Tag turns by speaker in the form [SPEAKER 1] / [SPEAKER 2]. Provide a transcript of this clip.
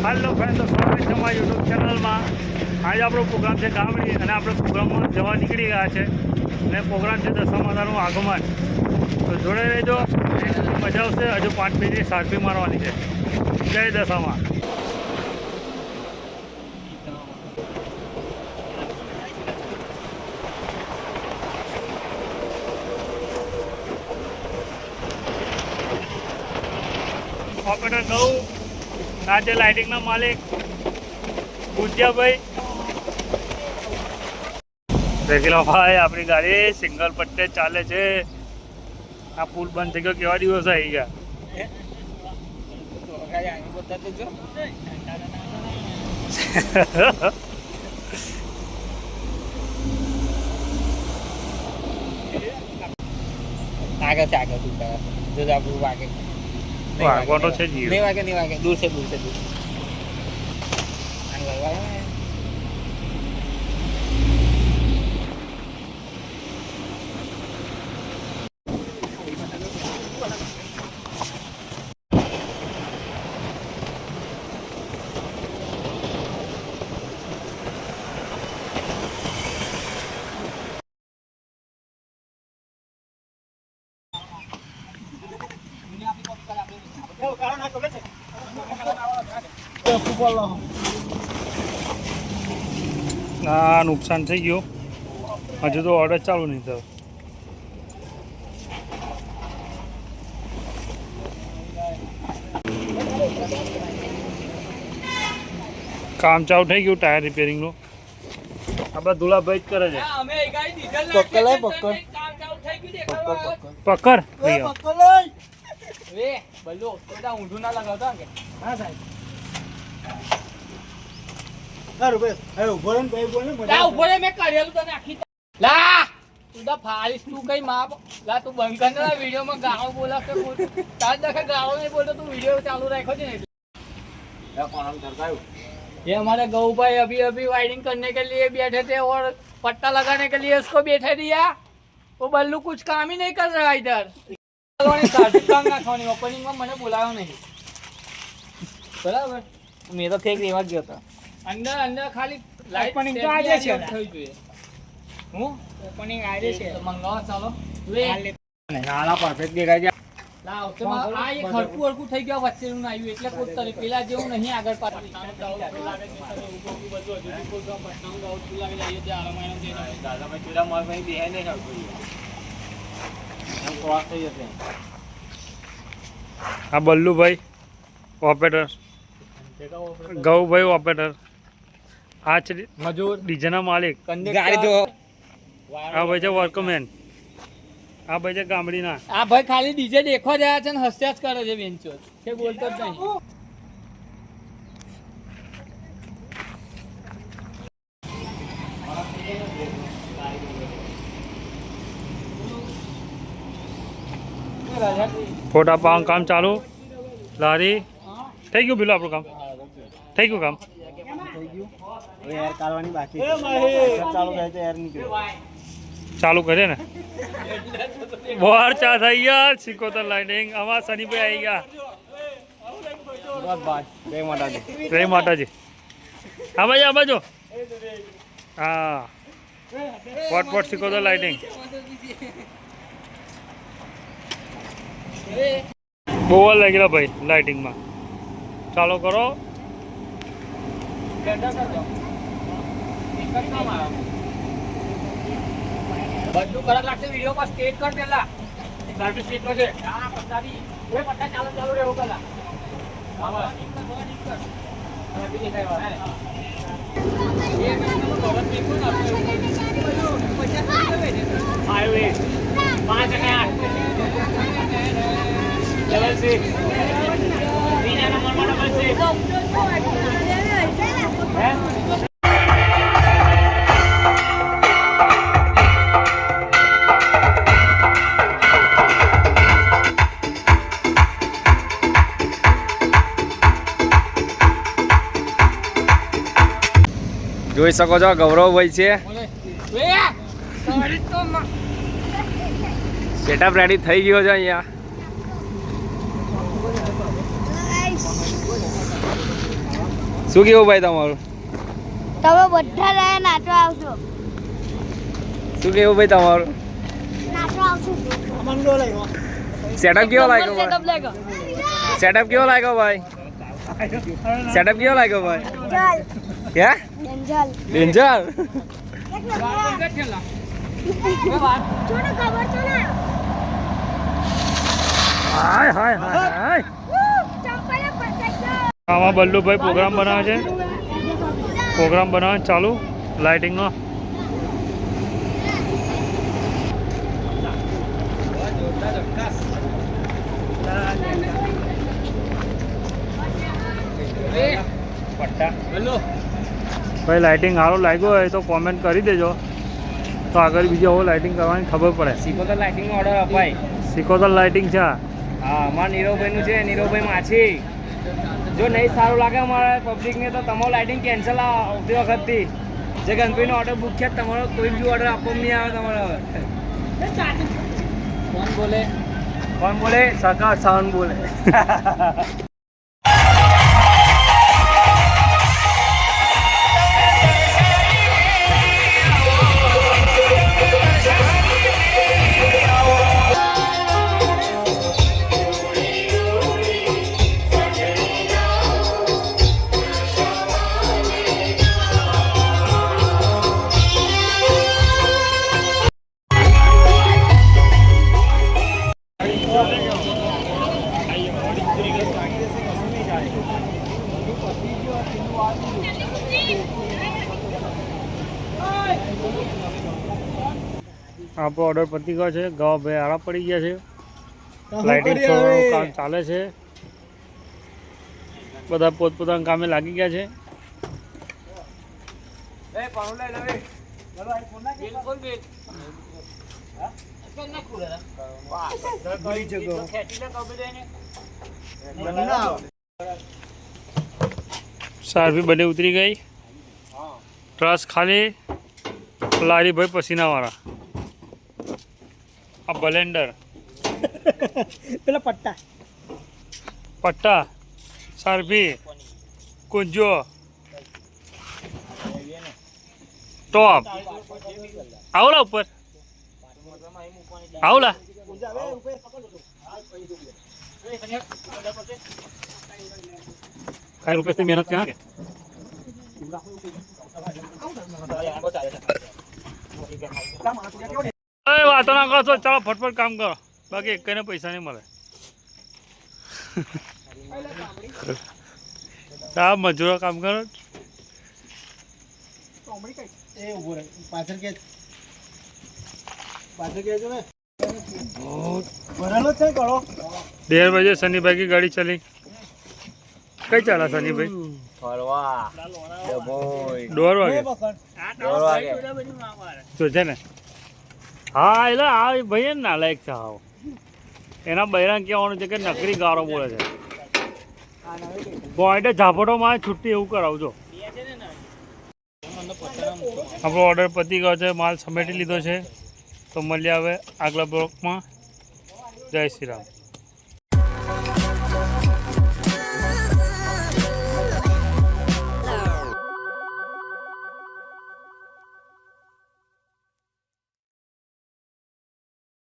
[SPEAKER 1] હાલો friend, તો સ્વાગત છે અમારા યુટ્યુબ ચેનલમાં. આજે આપણો પ્રોગ્રામ છે ગામડી અને આપણે પ્રોગ્રામમાં જવા નીકળી ગયા છે અને પ્રોગ્રામ છે દશામાતાનું આગમન. તો જોડે રહેજો, મજા આવશે. હજુ 5 મિનિટની સારપી મારવાની છે. જય દશામાં. ઓપરેટર કહું રાજ્ય લાઇટિંગના માલિક પૂજ્યાભાઈ રેગીલા ભાઈ, આપણી ગાડી સિંગલ પટ્ટે ચાલે છે. આ પુલ બંધ થઈ ગયો, કેવા દિવસ આવી ગયા.
[SPEAKER 2] આગળ છે, આગળ તું જો આપણું વાગે
[SPEAKER 1] વાગવાનો છે જીવ.
[SPEAKER 2] નહીં વાગે, નહીં વાગે, દૂર છે, દૂર છે, દૂર.
[SPEAKER 1] ના, નુકસાન થઈ ગયું. હજુ તો ઓર્ડર ચાલુ નહીં થયો. કામ ચાલુ થઈ ગયું ટાયર રિપેરિંગનું. આપણા દુલાભાઈ જ કરે છે. પકડ
[SPEAKER 2] ઊંધું ના લગાવતા કે હા સાહેબ. તું કઈ માપ લા, તું બંધ કર ને. વિડીયોમાં ગાળો બોલાવશે, તાર દખે ગાળો નહીં બોલતો, તું વિડીયો ચાલુ રાખ્યો છે ને. ये हमारे गऊ भाई अभी अभी वायरिंग करने के लिए बैठे थे और पट्टा लगाने के लिए इसको बैठे दिया. वो बल्लू कुछ काम ही नहीं कर रहा इधर. ओपनिंग में मैंने बुलाया नहीं, बराबर. मैं तो ઠેક રેવા ગયો હતો. અંદર અંદર ખાલી ઓપનિંગ તો આજે છે. હું ઓપનિંગ આજે છે, મંગાવો ચાલો. નાના પરફેક્ટ દેખાય છે. લાવ તો આ એક હરકું હરકું થઈ ગયો, વચ્ચેનું આવ્યું એટલે કોતરી પેલા જેવું નહીં. આગળ પાછળ
[SPEAKER 1] આ બલ્લુભાઈ ઓપરેટર, ગૌભાઈ ઓપરેટર, આ છે મજૂર, ડીજેના માલિક.
[SPEAKER 2] ગાડી તો
[SPEAKER 1] આ ભાઈ છે વર્કમેન, આ ભાઈ છે ગામડીના.
[SPEAKER 2] આ ભાઈ ખાલી ડીજે દેખવા જાય છે ને હસ્યા જ કરે છે. બેન્ચો કે બોલતો જ નહીં.
[SPEAKER 1] ફોટા પાવાનું કામ ચાલુ. લારી થઈ ગયું, પેલું આપણું કામ થઈ ગયું. કામ ચાલુ કરે ને. બહાર ચા થઈ ગયા. સિકોતર લાઇટિંગ. અમારા શનિભાઈ આવી ગયા. જય માતાજી. હા ભાઈ, આ બાજુ. હા, પોટ સિકોતર લાઇટિંગ. બહુ વાર લાગેલા ભાઈ લાઇટિંગમાં. ચાલો કરો.
[SPEAKER 2] બધું કડક લાગશે. વિડીયો પર સ્ટેટ કર પેલા. સર્વિસ સ્ટેટ છે. હા, પટ્ટાની એ પટ્ટા ચાલુ ચાલુ રહેવો પેલા. હા, હાઈવે 5 અને 8 લેવલ 6 બીજા નંબરમાં લેવલ 6 હે.
[SPEAKER 3] જોઈ શકો છો ગૌરવભાઈ છે. સેટઅપ રેડી થઈ ગયો છે અહીંયા. શું કેવું ભાઈ તમારું?
[SPEAKER 4] તમે બધા રહ્યા નાચવા આવશો.
[SPEAKER 3] શું કેવું ભાઈ તમારું?
[SPEAKER 4] નાચવા આવશો.
[SPEAKER 3] સેટઅપ કેવો લાગ્યો ભાઈ? સેટઅપ કેવો લાગ્યો ભાઈ? સેટઅપ કેવો લાગ્યો ભાઈ? ક્યાં
[SPEAKER 4] ડેન્જર.
[SPEAKER 3] ડેન્જર.
[SPEAKER 4] છોડો ખબર છો ને.
[SPEAKER 1] હાય હાય હાય હાય.
[SPEAKER 4] ચંપલે ફસાઈ ગયો.
[SPEAKER 1] આમાં બલ્લુભાઈ પ્રોગ્રામ બનાવે છે. પ્રોગ્રામ બનાવે ચાલુ લાઇટિંગનો. ભાઈ લાઇટિંગ સારું લાગ્યું હોય તો કોમેન્ટ કરી દેજો, તો આગળ બીજી હવે લાઇટિંગ કરવાની ખબર પડે.
[SPEAKER 3] સિકોતર લાઇટિંગનો ઓર્ડર અપાય.
[SPEAKER 1] સિકોતર લાઇટિંગ છે.
[SPEAKER 3] હા, અમારા નીરવભાઈનું છે, નીરવભાઈ માછી. જો નહીં સારું લાગે અમારા પબ્લિકને તો તમારો લાઇટિંગ કેન્સલ આવતી વખતથી જે ગણપતિનો ઓર્ડર બુક છે તમારો કોઈ બી ઓર્ડર આપવામાં નહીં આવે તમારો. કોણ બોલે? કોણ બોલે? સરકાર સાઉન્ડ બોલે.
[SPEAKER 1] આપણો ઓર્ડર પતી ગયો છે. ગવા ભાઈ આડા પડી ગયા છે. લાઇટિંગ કામ ચાલે છે. બધા પોતપોતાના કામે લાગી ગયા છે. સારભી બને ઉતરી ગઈ. ટ્રસ ખાલી. લારી ભાઈ પસીનાવાળા. આ બ્લેન્ડર
[SPEAKER 2] પેલા
[SPEAKER 1] પટ્ટા સારભી કુંજો ટોપ આવલા ઉપર આવલા કઈ રૂપિયા મહેનત ક્યાં કે વાતો ના કરો છો. ચાલો ફટફટ કામ કરો, બાકી એક કઈને પૈસા નહીં મળે. સાહેબ મજૂરો કામ કરો. डेढ़ बजे सनी भाई की गाड़ी चली. कई चला सनी भाई? दौड़ वागे तो है ने. हाँ એટલે આ ભાઈ ના લાયક છે. આવો એના બૈરાંગ કહેવાનું છે કે નકરી ગારો બોલે છે. પોઈન્ટે ઝાપટો માં છુટ્ટી એવું કરાવજો. આપણો ઓર્ડર પતી ગયો છે, માલ સમેટી લીધો છે. તો મળીએ હવે આગલા બ્લોકમાં. જય શ્રી રામ.